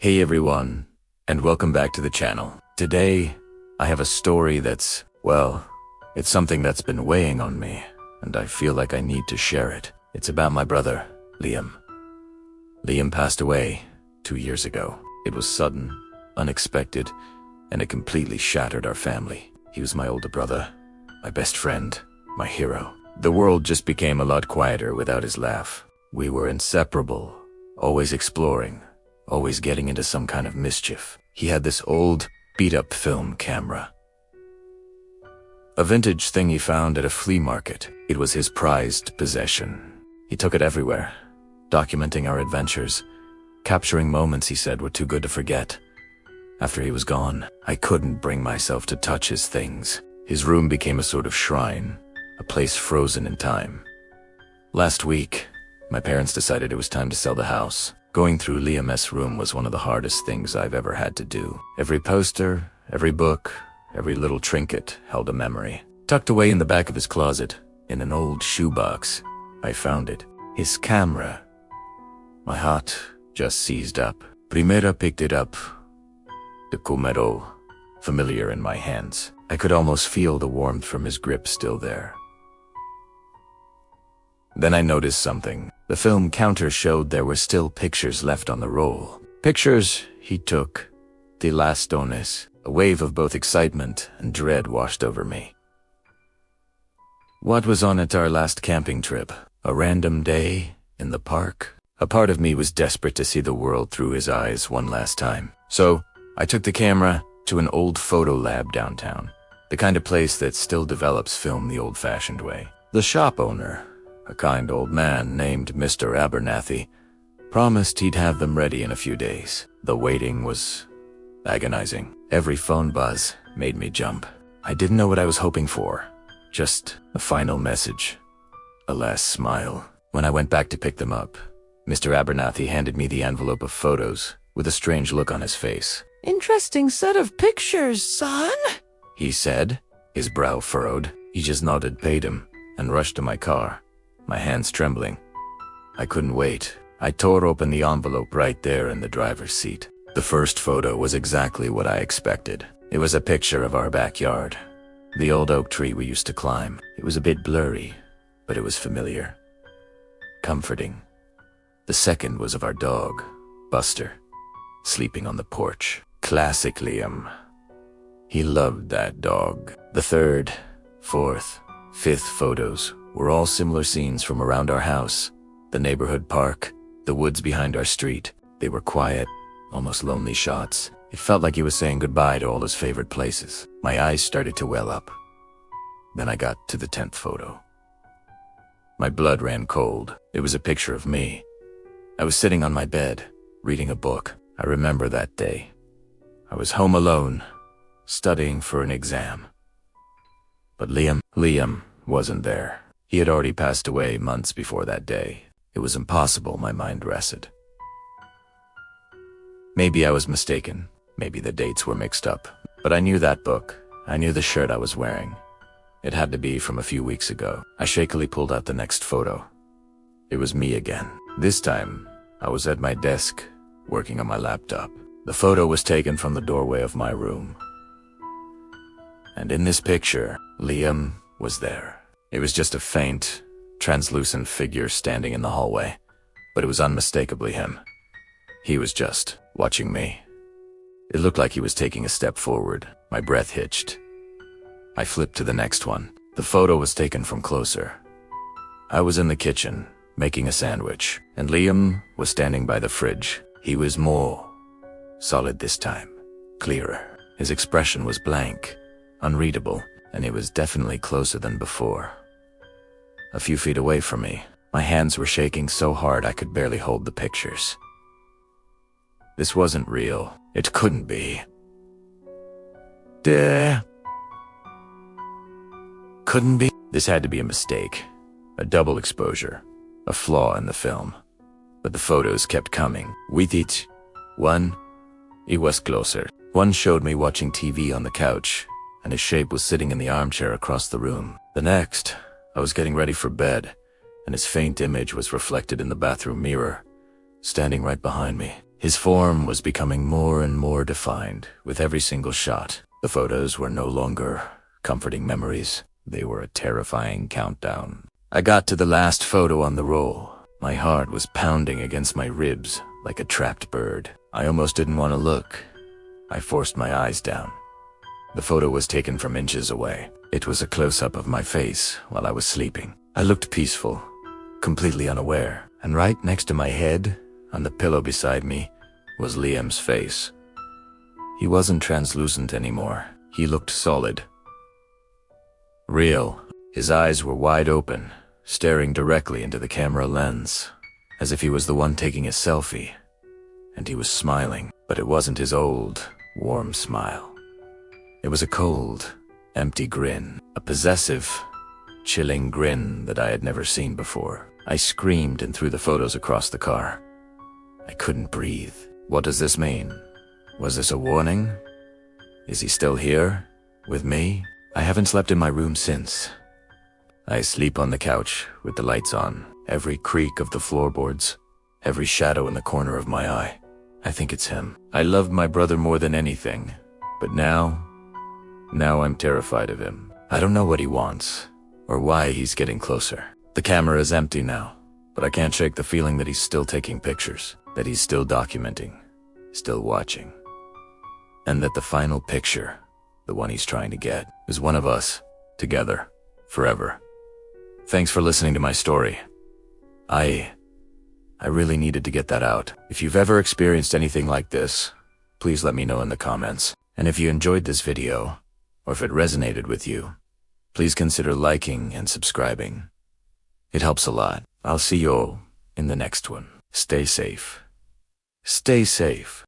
Hey everyone, and welcome back to the channel. Today, I have a story that's, well, it's something that's been weighing on me, and I feel like I need to share it. It's about my brother, Liam. Liam passed away 2 years ago. It was sudden, unexpected, and it completely shattered our family. He was my older brother, my best friend, my hero. The world just became a lot quieter without his laugh. We were inseparable, always exploring, always getting into some kind of mischief. He had this old, beat-up film camera. A vintage thing he found at a flea market. It was his prized possession. He took it everywhere, documenting our adventures, capturing moments he said were too good to forget. After he was gone, I couldn't bring myself to touch his things. His room became a sort of shrine, a place frozen in time. Last week, my parents decided it was time to sell the house. Going through Liam's room was one of the hardest things I've ever had to do. Every poster, every book, every little trinket held a memory. Tucked away in the back of his closet, in an old shoebox, I found it. His camera. My heart just seized up. Primera picked it up. The Kumero, familiar in my hands. I could almost feel the warmth from his grip still there. Then I noticed something. The film counter showed there were still pictures left on the roll. Pictures he took. The last onus. A wave of both excitement and dread washed over me. What was on at our last camping trip? A random day in the park? A part of me was desperate to see the world through his eyes one last time. So I took the camera to an old photo lab downtown. The kind of place that still develops film the old-fashioned way. The shop owner, a kind old man named Mr. Abernathy, promised he'd have them ready in a few days. The waiting was agonizing. Every phone buzz made me jump. I didn't know what I was hoping for. Just a final message. A last smile. When I went back to pick them up, Mr. Abernathy handed me the envelope of photos with a strange look on his face. "Interesting set of pictures, son," he said, his brow furrowed. He just nodded, paid him, and rushed to my car, my hands trembling. I couldn't wait. I tore open the envelope right there in the driver's seat. The first photo was exactly what I expected. It was a picture of our backyard. The old oak tree we used to climb. It was a bit blurry, but it was familiar. Comforting. The second was of our dog, Buster, sleeping on the porch. Classic Liam. He loved that dog. The third, fourth, fifth photos were all similar scenes from around our house, the neighborhood park, the woods behind our street. They were quiet, almost lonely shots. It felt like he was saying goodbye to all his favorite places. My eyes started to well up. Then I got to the 10th photo. My blood ran cold. It was a picture of me. I was sitting on my bed, reading a book. I remember that day. I was home alone, studying for an exam. But Liam wasn't there. He had already passed away months before that day. It was impossible, my mind rested. Maybe I was mistaken. Maybe the dates were mixed up. But I knew that book. I knew the shirt I was wearing. It had to be from a few weeks ago. I shakily pulled out the next photo. It was me again. This time, I was at my desk, working on my laptop. The photo was taken from the doorway of my room. And in this picture, Liam was there. It was just a faint, translucent figure standing in the hallway, but it was unmistakably him. He was just watching me. It looked like he was taking a step forward. My breath hitched. I flipped to the next one. The photo was taken from closer. I was in the kitchen, making a sandwich, and Liam was standing by the fridge. He was more solid this time, clearer. His expression was blank, unreadable, and he was definitely closer than before. A few feet away from me, my hands were shaking so hard I could barely hold the pictures. This wasn't real. It couldn't be. Couldn't be. This had to be a mistake. A double exposure. A flaw in the film. But the photos kept coming. With each one, he was closer. One showed me watching TV on the couch, and his shape was sitting in the armchair across the room. The next, I was getting ready for bed, and his faint image was reflected in the bathroom mirror, standing right behind me. His form was becoming more and more defined with every single shot. The photos were no longer comforting memories. They were a terrifying countdown. I got to the last photo on the roll. My heart was pounding against my ribs like a trapped bird. I almost didn't want to look. I forced my eyes down. The photo was taken from inches away. It was a close-up of my face while I was sleeping. I looked peaceful, completely unaware, and right next to my head, on the pillow beside me, was Liam's face. He wasn't translucent anymore. He looked solid. Real. His eyes were wide open, staring directly into the camera lens, as if he was the one taking a selfie. And he was smiling, but it wasn't his old, warm smile. It was a cold, empty grin, a possessive, chilling grin that I had never seen before. I screamed and threw the photos across the car. I couldn't breathe. What does this mean? Was this a warning? Is he still here? With me? I haven't slept in my room since. I sleep on the couch with the lights on, every creak of the floorboards, every shadow in the corner of my eye. I think it's him. I loved my brother more than anything, but now I'm terrified of him. I don't know what he wants, or why he's getting closer. The camera is empty now, but I can't shake the feeling that he's still taking pictures, that he's still documenting, still watching. And that the final picture, the one he's trying to get, is one of us, together, forever. Thanks for listening to my story. I really needed to get that out. If you've ever experienced anything like this, please let me know in the comments. And if you enjoyed this video, or if it resonated with you, please consider liking and subscribing. It helps a lot. I'll see you all in the next one. Stay safe. Stay safe.